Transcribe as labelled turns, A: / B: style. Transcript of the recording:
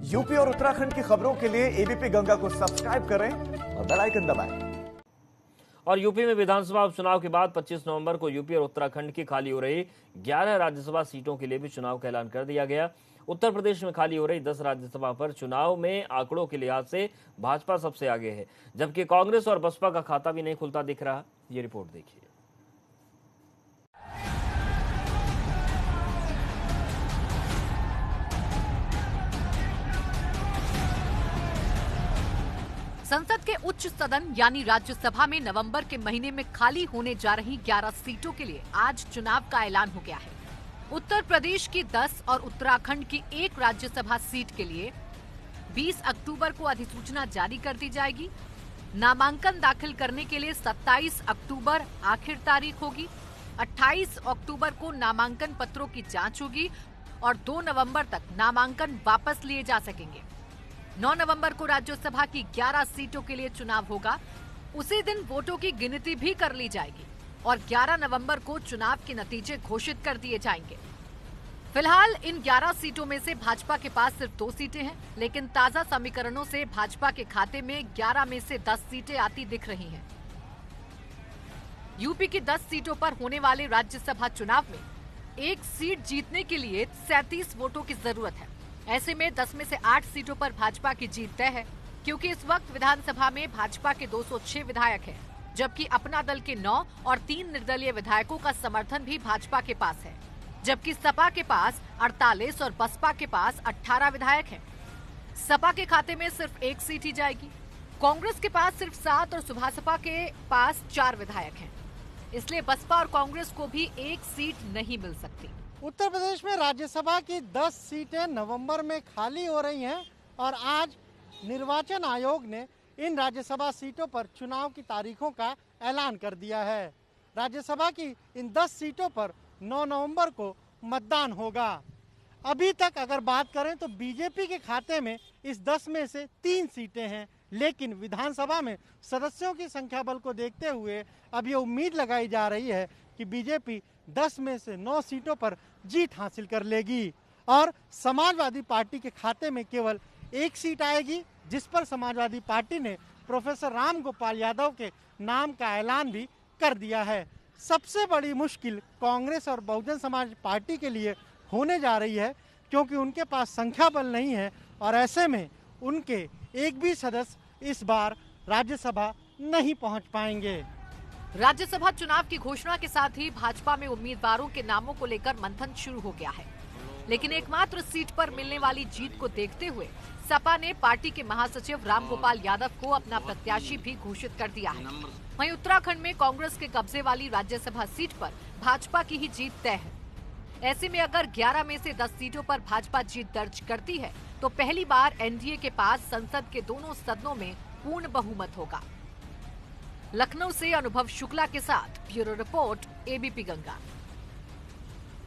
A: UP और उत्तराखंड की खबरों के लिए एबीपी गंगा को सब्सक्राइब करें और बेल आइकन दबाएं।
B: और यूपी में विधानसभा उपचुनाव के बाद 25 नवंबर को यूपी और उत्तराखंड की खाली हो रही 11 राज्यसभा सीटों के लिए भी चुनाव का ऐलान कर दिया गया। उत्तर प्रदेश में खाली हो रही 10 राज्यसभा पर चुनाव में आंकड़ों के लिहाज से भाजपा सबसे आगे है, जबकि कांग्रेस और बसपा का खाता भी नहीं खुलता दिख रहा। ये रिपोर्ट देखिए।
C: संसद के उच्च सदन यानी राज्यसभा में नवंबर के महीने में खाली होने जा रही 11 सीटों के लिए आज चुनाव का ऐलान हो गया है। उत्तर प्रदेश की 10 और उत्तराखंड की 1 राज्यसभा सीट के लिए 20 अक्टूबर को अधिसूचना जारी कर दी जाएगी। नामांकन दाखिल करने के लिए 27 अक्टूबर आखिर तारीख होगी। 28 अक्टूबर को नामांकन पत्रों की जांच होगी और 2 नवंबर तक नामांकन वापस लिए जा सकेंगे। 9 नवंबर को राज्यसभा की 11 सीटों के लिए चुनाव होगा। उसी दिन वोटों की गिनती भी कर ली जाएगी और 11 नवंबर को चुनाव के नतीजे घोषित कर दिए जाएंगे। फिलहाल इन 11 सीटों में से भाजपा के पास सिर्फ 2 सीटें हैं, लेकिन ताजा समीकरणों से भाजपा के खाते में 11 में से 10 सीटें आती दिख रही हैं। यूपी की 10 सीटों पर होने वाले राज्यसभा चुनाव में 1 सीट जीतने के लिए 37 वोटों की जरूरत है। ऐसे में 10 में से 8 सीटों पर भाजपा की जीत तय है, क्योंकि इस वक्त विधानसभा में भाजपा के 206 विधायक हैं, जबकि अपना दल के 9 और 3 निर्दलीय विधायकों का समर्थन भी भाजपा के पास है, जबकि सपा के पास 48 और बसपा के पास 18 विधायक हैं। सपा के खाते में सिर्फ 1 सीट ही जाएगी। कांग्रेस के पास सिर्फ 7 और सुभासपा के पास 4 विधायक हैं, इसलिए बसपा और कांग्रेस को भी 1 सीट नहीं मिल सकती।
D: उत्तर प्रदेश में राज्यसभा की 10 सीटें नवंबर में खाली हो रही हैं और आज निर्वाचन आयोग ने इन राज्यसभा सीटों पर चुनाव की तारीखों का ऐलान कर दिया है। राज्यसभा की इन 10 सीटों पर 9 नवंबर को मतदान होगा। अभी तक अगर बात करें तो बीजेपी के खाते में इस 10 में से 3 सीटें हैं, लेकिन विधानसभा में सदस्यों की संख्या बल को देखते हुए अब ये उम्मीद लगाई जा रही है कि बीजेपी 10 में से 9 सीटों पर जीत हासिल कर लेगी और समाजवादी पार्टी के खाते में केवल 1 सीट आएगी, जिस पर समाजवादी पार्टी ने प्रोफेसर राम गोपाल यादव के नाम का ऐलान भी कर दिया है। सबसे बड़ी मुश्किल कांग्रेस और बहुजन समाज पार्टी के लिए होने जा रही है, क्योंकि उनके पास संख्या बल नहीं है और ऐसे में उनके एक भी सदस्य इस बार राज्यसभा नहीं पहुंच पाएंगे।
C: राज्यसभा चुनाव की घोषणा के साथ ही भाजपा में उम्मीदवारों के नामों को लेकर मंथन शुरू हो गया है, लेकिन एकमात्र सीट पर मिलने वाली जीत को देखते हुए सपा ने पार्टी के महासचिव रामगोपाल यादव को अपना प्रत्याशी भी घोषित कर दिया है। वहीं उत्तराखंड में कांग्रेस के कब्जे वाली राज्यसभा सीट पर भाजपा की ही जीत तय है। ऐसे में अगर 11 में से 10 सीटों पर भाजपा जीत दर्ज करती है तो पहली बार एनडीए के पास संसद के दोनों सदनों में पूर्ण बहुमत होगा। लखनऊ से अनुभव शुक्ला के साथ ब्यूरो रिपोर्ट, एबीपी गंगा।